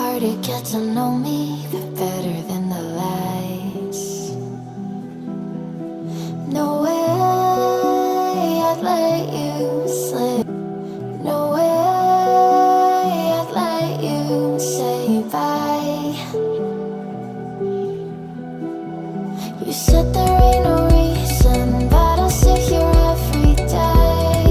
hard to get to know me, but better than the lies. No way I'd let you slip. No way I'd let you say bye. You said there ain't no reason, but I'll sit here every day,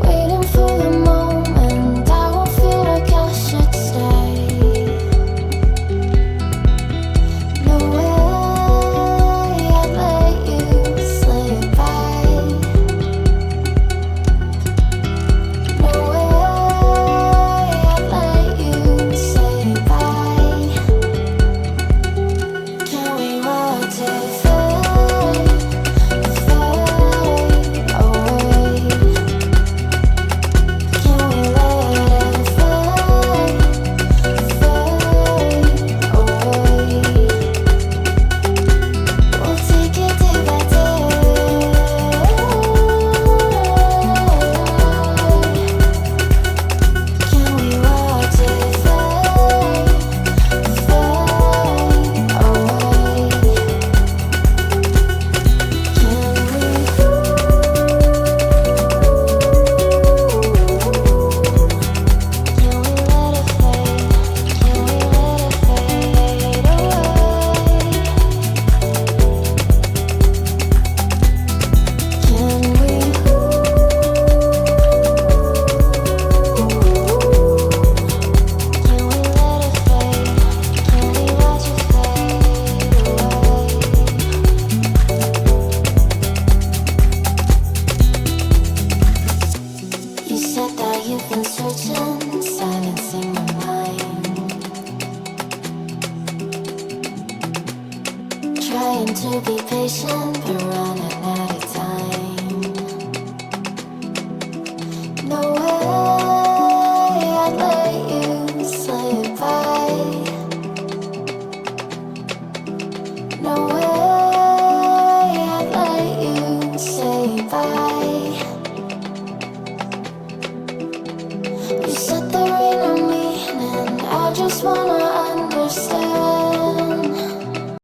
waiting for the moment I won't feel like I should stay. No way I'd let you slip by. No way I'd let you say bye. Can we watch it fade, fade away? Can we let it fade, fade away? We'll take it day by day. Can we watch it fade, fade away? You said that you've been searching, silencing your mind, trying to be patient but running